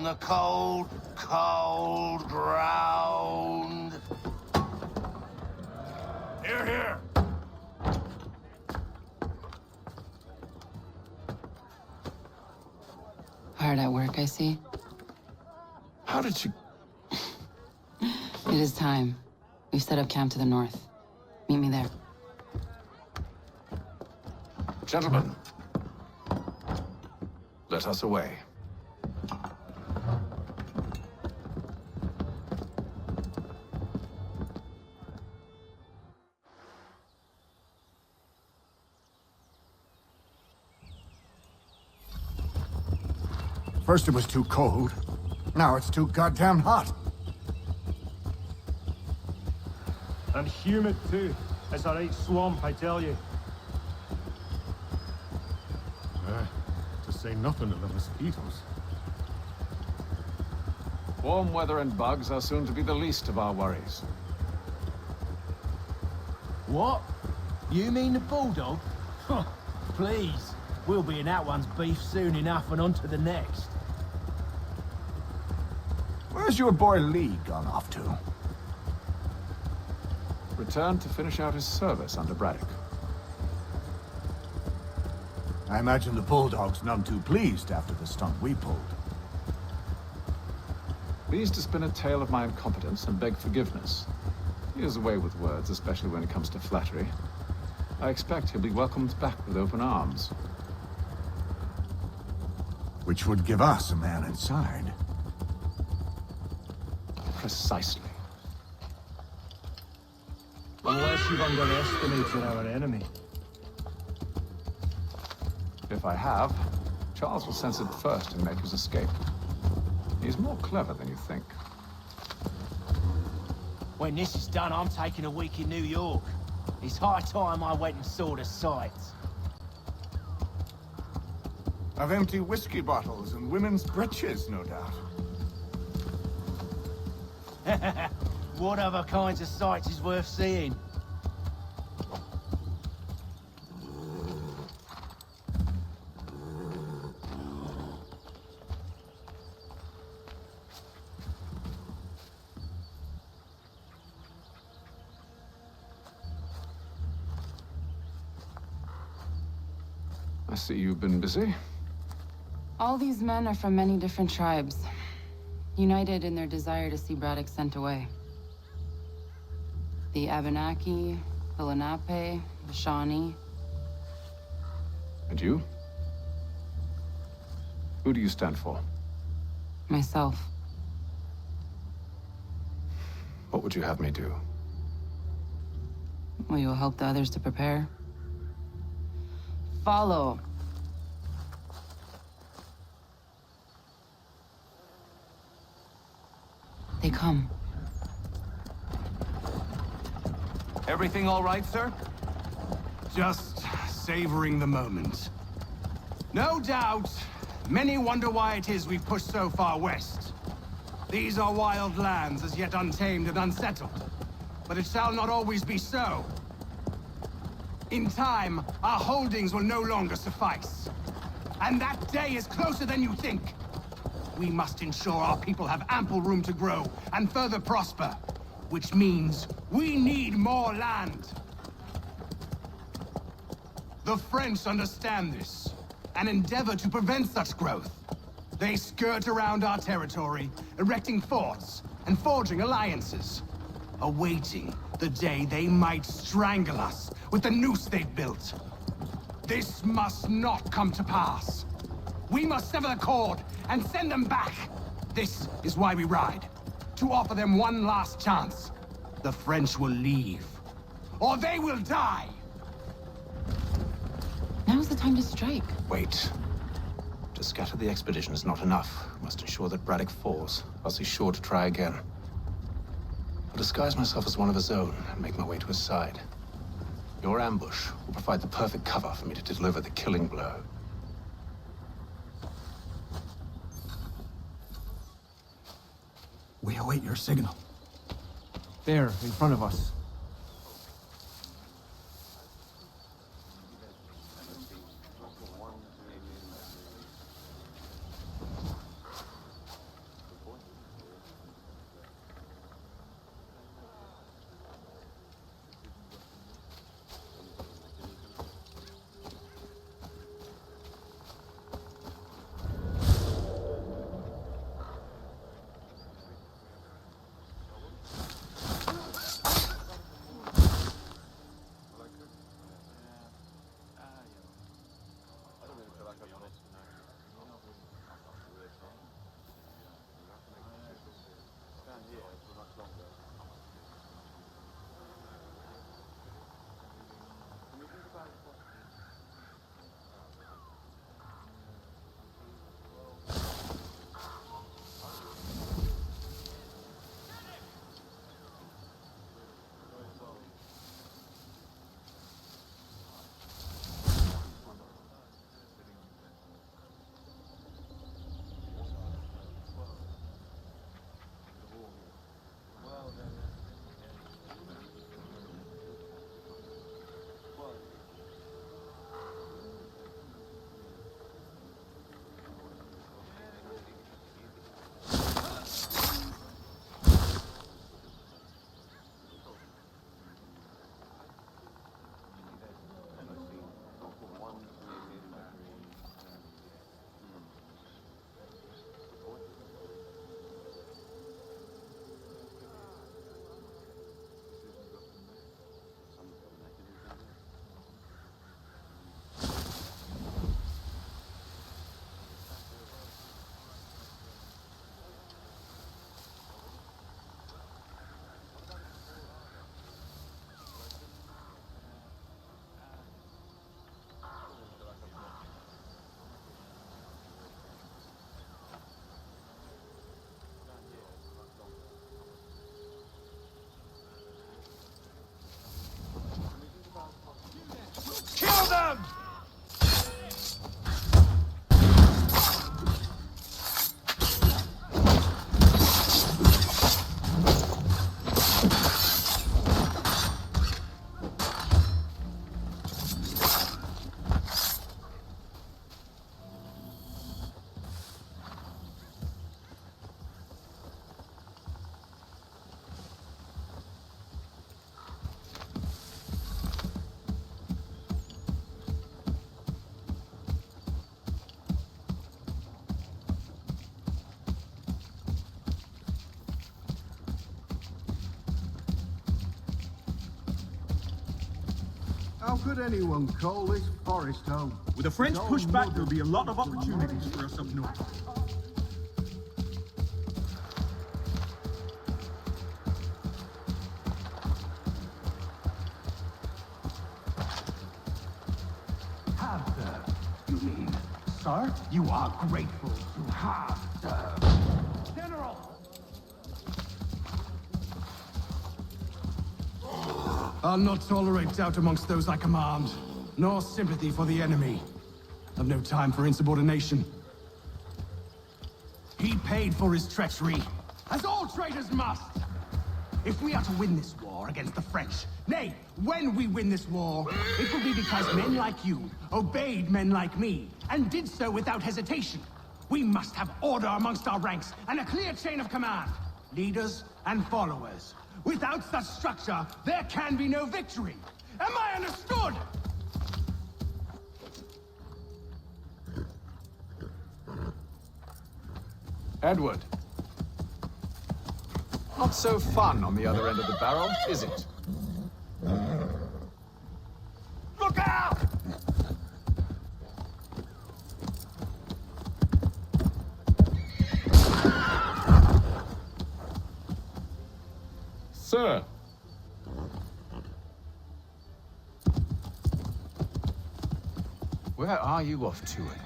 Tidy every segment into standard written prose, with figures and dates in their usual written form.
The cold, cold ground. Here, here. Hard at work, I see. How did you... It is time. We've set up camp to the north. Meet me there. Gentlemen, let us away. First it was too cold, now it's too goddamn hot. And humid too. It's a right swamp, I tell you. To say nothing of the mosquitoes. Warm weather and bugs are soon to be the least of our worries. What? You mean the bulldog? Huh, please. We'll be in that one's beef soon enough and on to the next. Where's your boy Lee gone off to? Returned to finish out his service under Braddock. I imagine the bulldog's none too pleased after the stunt we pulled. Pleased to spin a tale of my incompetence and beg forgiveness. He has a way with words, especially when it comes to flattery. I expect he'll be welcomed back with open arms. Which would give us a man inside. Precisely. Unless you've underestimated our enemy. If I have, Charles will sense it first and make his escape. He's more clever than you think. When this is done, I'm taking a week in New York. It's high time I went and saw the sights. Of empty whiskey bottles and women's breeches, no doubt. What other kinds of sights is worth seeing? I see you've been busy. All these men are from many different tribes, united in their desire to see Braddock sent away. The Abenaki, the Lenape, the Shawnee. And you? Who do you stand for? Myself. What would you have me do? Will you help the others to prepare? Follow. They come. Everything all right, sir? Just savoring the moment. No doubt, many wonder why it is we've pushed so far west. These are wild lands, as yet untamed and unsettled. But it shall not always be so. In time, our holdings will no longer suffice. And that day is closer than you think. We must ensure our people have ample room to grow and further prosper. Which means we need more land. The French understand this, and endeavor to prevent such growth. They skirt around our territory, erecting forts and forging alliances, awaiting the day they might strangle us with the noose they've built. This must not come to pass. We must sever the cord and send them back. This is why we ride. To offer them one last chance. The French will leave, or they will die. Now's the time to strike. Wait. To scatter the expedition is not enough. We must ensure that Braddock falls, else he's sure to try again. I'll disguise myself as one of his own and make my way to his side. Your ambush will provide the perfect cover for me to deliver the killing blow. We await your signal. There, in front of us. How could anyone call this forest home? With the French pushback, there'll be a lot of opportunities for us up north. Have, you mean, sir? You are grateful to have, sir. General! I'll not tolerate doubt amongst those I command, nor sympathy for the enemy. I've no time for insubordination. He paid for his treachery, as all traitors must. If we are to win this war against the French, nay, when we win this war, it will be because men like you obeyed men like me, and did so without hesitation. We must have order amongst our ranks, and a clear chain of command. Leaders and followers. Without such structure, there can be no victory. Am I understood? Edward. Not so fun on the other end of the barrel, is it? Look out! Sir. Where are you off to, Edward?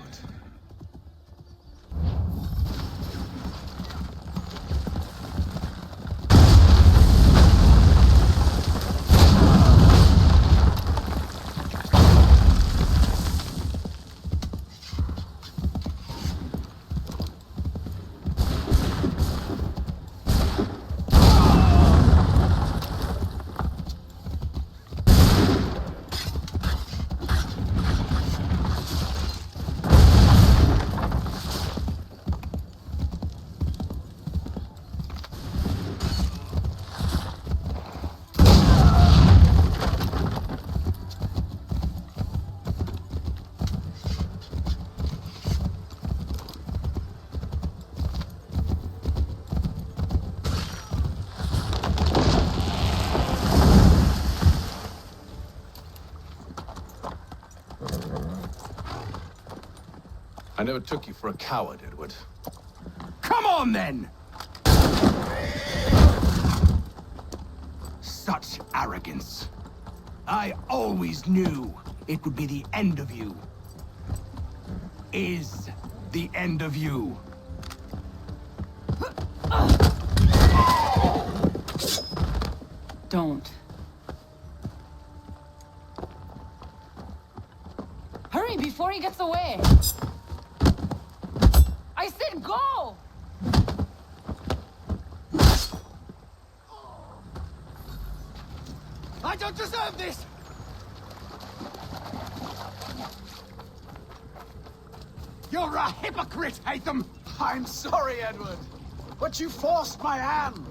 I never took you for a coward, Edward. Come on, then! Such arrogance. I always knew it would be the end of you. Is the end of you. Don't. Hurry before he gets away! I said go! I don't deserve this! You're a hypocrite, Haytham! I'm sorry, Edward, but you forced my hand.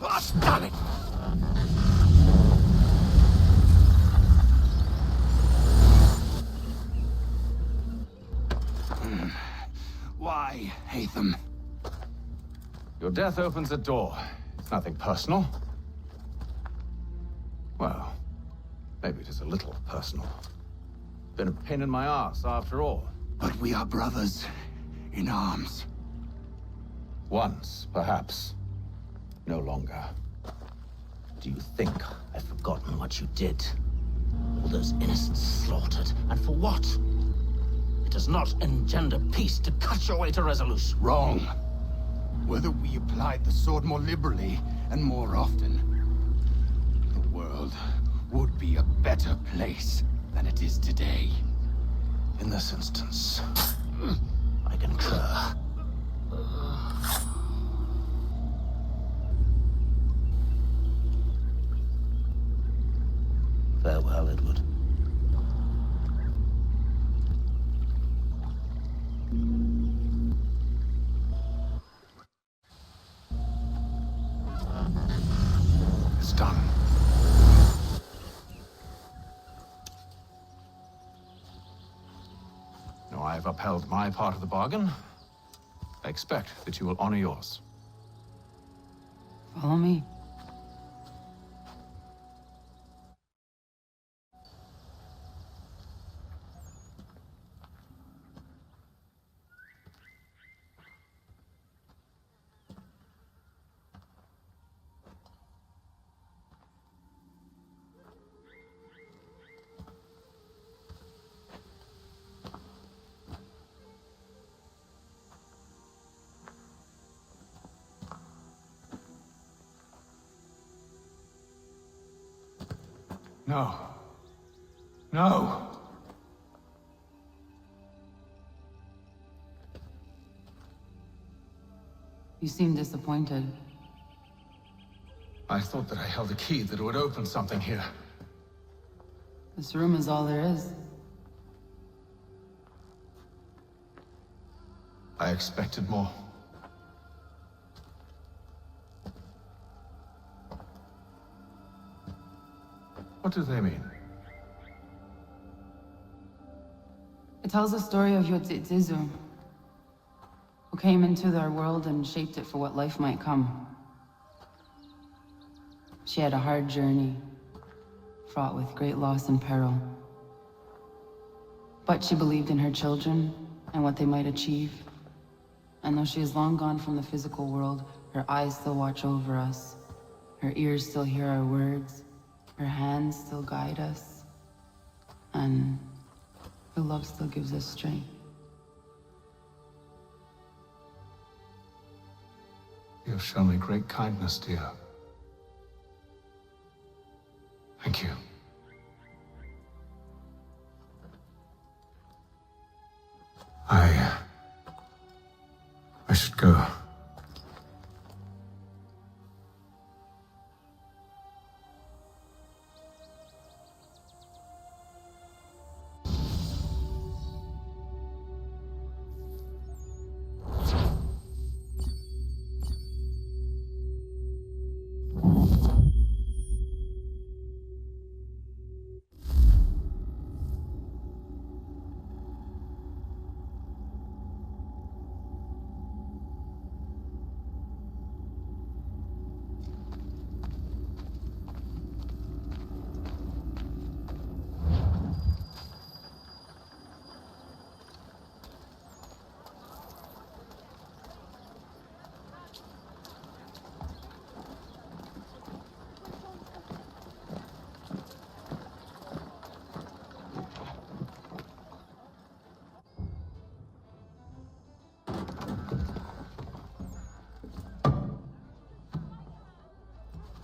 Oh, damn it! Why, Haytham? Your death opens a door. It's nothing personal. Well, maybe it is a little personal. Been a pain in my ass, after all. But we are brothers in arms. Once, perhaps. No longer. Do you think I've forgotten what you did? All those innocents slaughtered, and for what? It does not engender peace to cut your way to resolution. Wrong. Whether we applied the sword more liberally and more often, the world would be a better place than it is today. In this instance, I concur. Farewell, Edward. It's done. No, I I've upheld my part of the bargain. I expect that you will honor yours. Follow me. No. No! You seem disappointed. I thought that I held a key that would open something here. This room is all there is. I expected more. What do they mean? It tells the story of Yotzitzizu, who came into their world and shaped it for what life might come. She had a hard journey, fraught with great loss and peril. But she believed in her children and what they might achieve. And though she is long gone from the physical world, her eyes still watch over us. Her ears still hear our words. Her hands still guide us. And her love still gives us strength. You have shown me great kindness, dear. Thank you. I should go.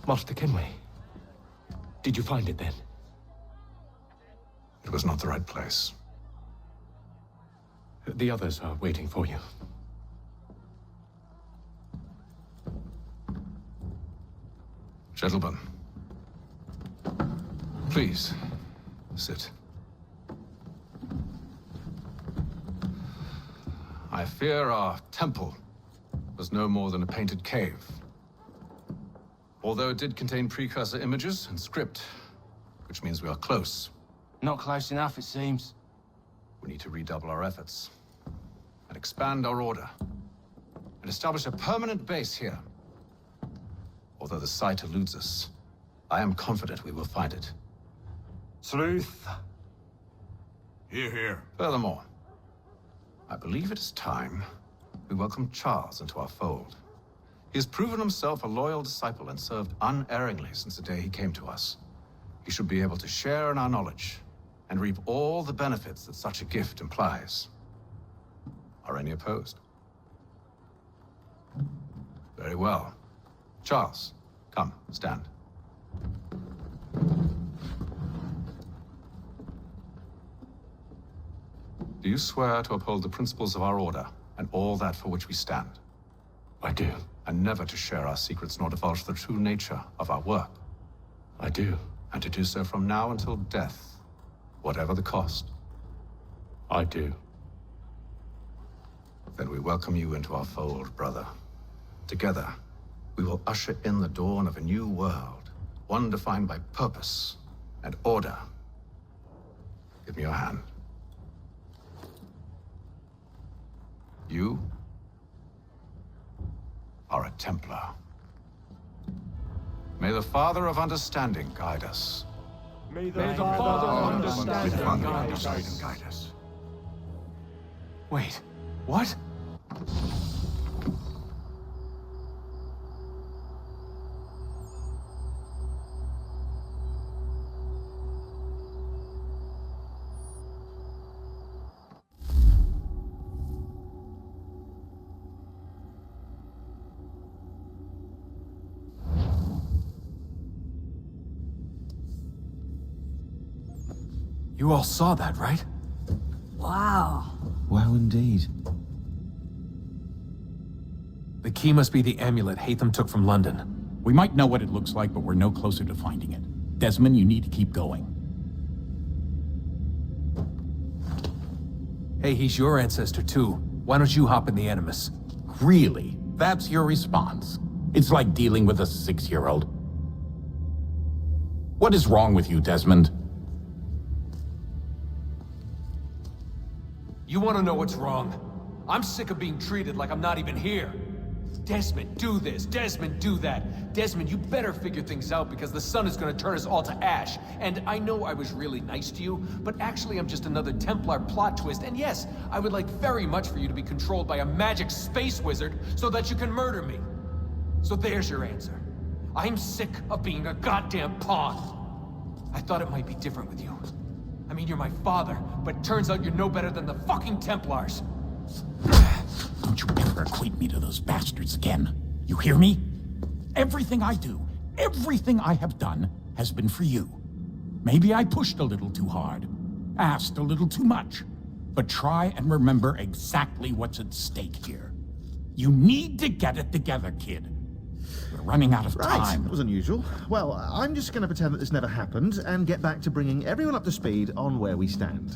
Master Kenway, did you find it then? It was not the right place. The others are waiting for you. Gentlemen, please, sit. I fear our temple was no more than a painted cave. Although it did contain precursor images and script, which means we are close. Not close enough, it seems. We need to redouble our efforts and expand our order and establish a permanent base here. Although the site eludes us, I am confident we will find it. Truth. Hear, hear. Furthermore, I believe it is time we welcome Charles into our fold. He has proven himself a loyal disciple and served unerringly since the day he came to us. He should be able to share in our knowledge and reap all the benefits that such a gift implies. Are any opposed? Very well. Charles, come, stand. Do you swear to uphold the principles of our order and all that for which we stand? I do. And never to share our secrets nor divulge the true nature of our work? I do. And to do so from now until death, whatever the cost? I do. Then we welcome you into our fold, brother. Together, we will usher in the dawn of a new world, one defined by purpose and order. Give me your hand. You are a Templar. May the Father of Understanding guide us. May the Father of Understanding Guide us. Wait, what? You all saw that, right? Wow. Wow, indeed. The key must be the amulet Haytham took from London. We might know what it looks like, but we're no closer to finding it. Desmond, you need to keep going. Hey, he's your ancestor too. Why don't you hop in the Animus? Really? That's your response? It's like dealing with a 6-year-old. What is wrong with you, Desmond? You want to know what's wrong? I'm sick of being treated like I'm not even here. Desmond, do this. Desmond, do that. Desmond, you better figure things out because the sun is going to turn us all to ash. And I know I was really nice to you, but actually I'm just another Templar plot twist. And yes, I would like very much for you to be controlled by a magic space wizard so that you can murder me. So there's your answer. I'm sick of being a goddamn pawn. I thought it might be different with you. I mean, you're my father, but turns out you're no better than the fucking Templars. Don't you ever equate me to those bastards again. You hear me? Everything I do, everything I have done, has been for you. Maybe I pushed a little too hard, asked a little too much, but try and remember exactly what's at stake here. You need to get it together, kid. We're running out of time. That was unusual. Well, I'm just going to pretend that this never happened and get back to bringing everyone up to speed on where we stand.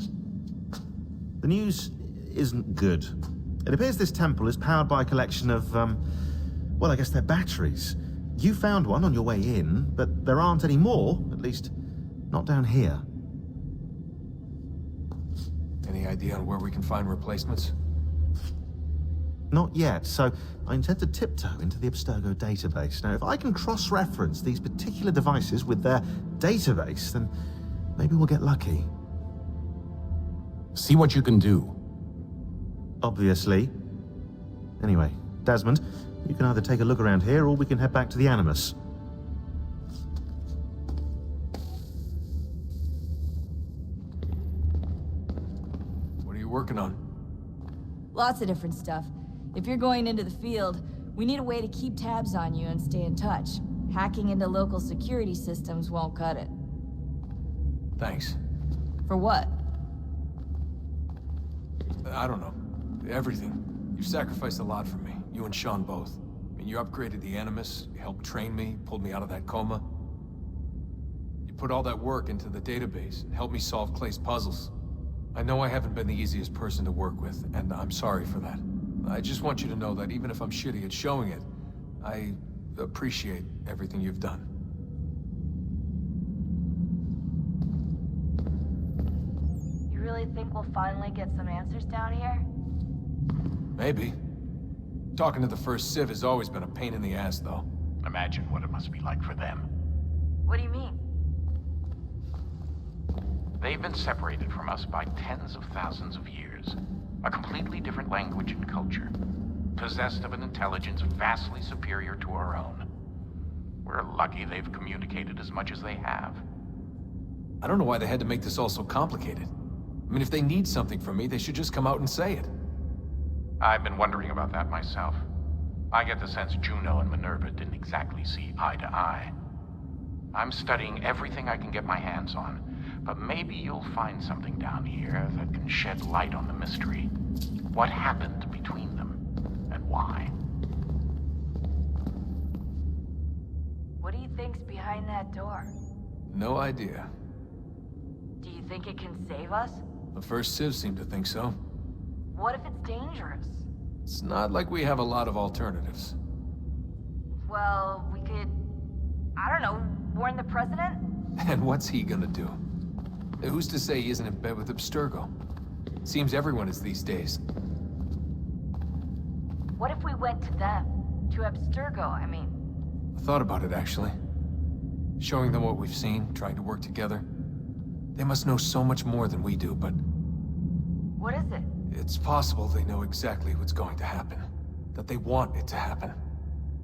The news isn't good. It appears this temple is powered by a collection of, well, I guess they're batteries. You found one on your way in, but there aren't any more, at least not down here. Any idea on where we can find replacements? Not yet, so I intend to tiptoe into the Abstergo database. Now, if I can cross-reference these particular devices with their database, then maybe we'll get lucky. See what you can do. Obviously. Anyway, Desmond, you can either take a look around here or we can head back to the Animus. What are you working on? Lots of different stuff. If you're going into the field, we need a way to keep tabs on you and stay in touch. Hacking into local security systems won't cut it. Thanks. For what? I don't know. Everything. You've sacrificed a lot for me. You and Sean both. I mean, you upgraded the Animus, you helped train me, pulled me out of that coma. You put all that work into the database and helped me solve Clay's puzzles. I know I haven't been the easiest person to work with, and I'm sorry for that. I just want you to know that even if I'm shitty at showing it, I appreciate everything you've done. You really think we'll finally get some answers down here? Maybe. Talking to the First Civ has always been a pain in the ass, though. Imagine what it must be like for them. What do you mean? They've been separated from us by tens of thousands of years. A completely different language and culture. Possessed of an intelligence vastly superior to our own. We're lucky they've communicated as much as they have. I don't know why they had to make this all so complicated. I mean, if they need something from me, they should just come out and say it. I've been wondering about that myself. I get the sense Juno and Minerva didn't exactly see eye to eye. I'm studying everything I can get my hands on, but maybe you'll find something down here that can shed light on the mystery. What happened between them, and why? What do you think's behind that door? No idea. Do you think it can save us? The First Civ seemed to think so. What if it's dangerous? It's not like we have a lot of alternatives. Well, we could... I don't know, warn the president? And what's he gonna do? Who's to say he isn't in bed with Abstergo? Seems everyone is these days. What if we went to them? To Abstergo, I mean. I thought about it, actually. Showing them what we've seen, trying to work together. They must know so much more than we do, but... What is it? It's possible they know exactly what's going to happen. That they want it to happen.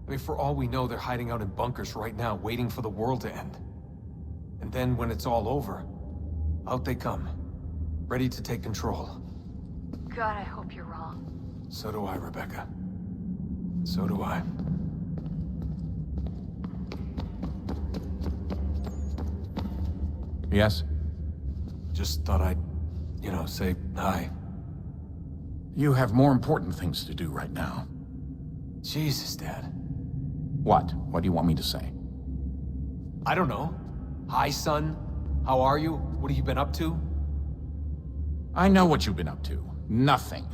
I mean, for all we know, they're hiding out in bunkers right now, waiting for the world to end. And then when it's all over, out they come. Ready to take control. God, I hope you're wrong. So do I, Rebecca. So do I. Yes? Just thought I'd, say hi. You have more important things to do right now. Jesus, Dad. What? What do you want me to say? I don't know. Hi, son. How are you? What have you been up to? I know what you've been up to. Nothing.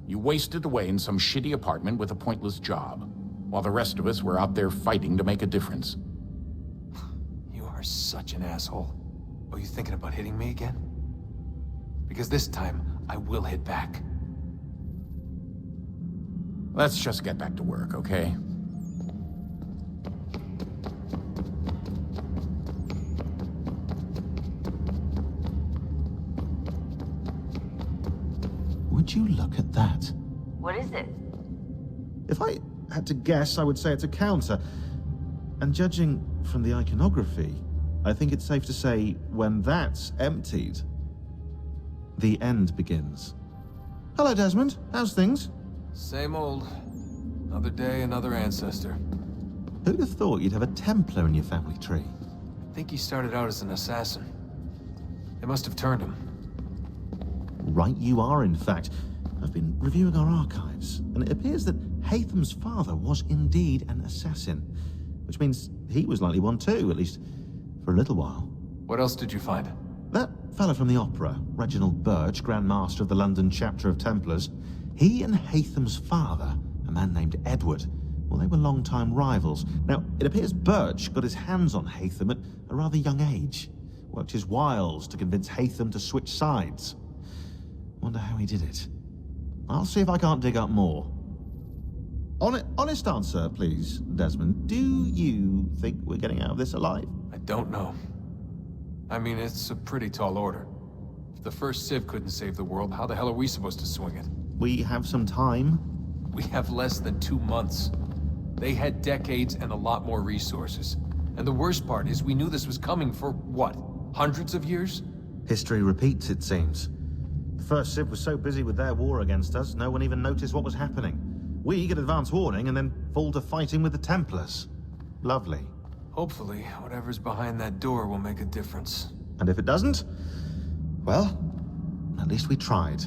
You wasted away in some shitty apartment with a pointless job, while the rest of us were out there fighting to make a difference. You are such an asshole. Are you thinking about hitting me again? Because this time, I will hit back. Let's just get back to work, okay? Would you look at that? What is it? If I had to guess, I would say it's a counter. And judging from the iconography, I think it's safe to say when that's emptied, the end begins. Hello, Desmond. How's things? Same old. Another day, another ancestor. Who'd have thought you'd have a Templar in your family tree? I think he started out as an assassin. They must have turned him. Right you are, in fact. I've been reviewing our archives, and it appears that Haytham's father was indeed an assassin, which means he was likely one too, at least for a little while. What else did you find? That fella from the opera, Reginald Birch, Grand Master of the London chapter of Templars, he and Haytham's father, a man named Edward, well, they were long-time rivals. Now, it appears Birch got his hands on Haytham at a rather young age, worked his wiles to convince Haytham to switch sides. Wonder how he did it. I'll see if I can't dig up more. Honest answer, please, Desmond. Do you think we're getting out of this alive? I don't know. I mean, it's a pretty tall order. If the first Civ couldn't save the world, how the hell are we supposed to swing it? We have some time. We have less than 2 months. They had decades and a lot more resources. And the worst part is we knew this was coming for, what, hundreds of years? History repeats, it seems. The first Civ was so busy with their war against us, no one even noticed what was happening. We get advance warning and then fall to fighting with the Templars. Lovely. Hopefully, whatever's behind that door will make a difference. And if it doesn't, well, at least we tried.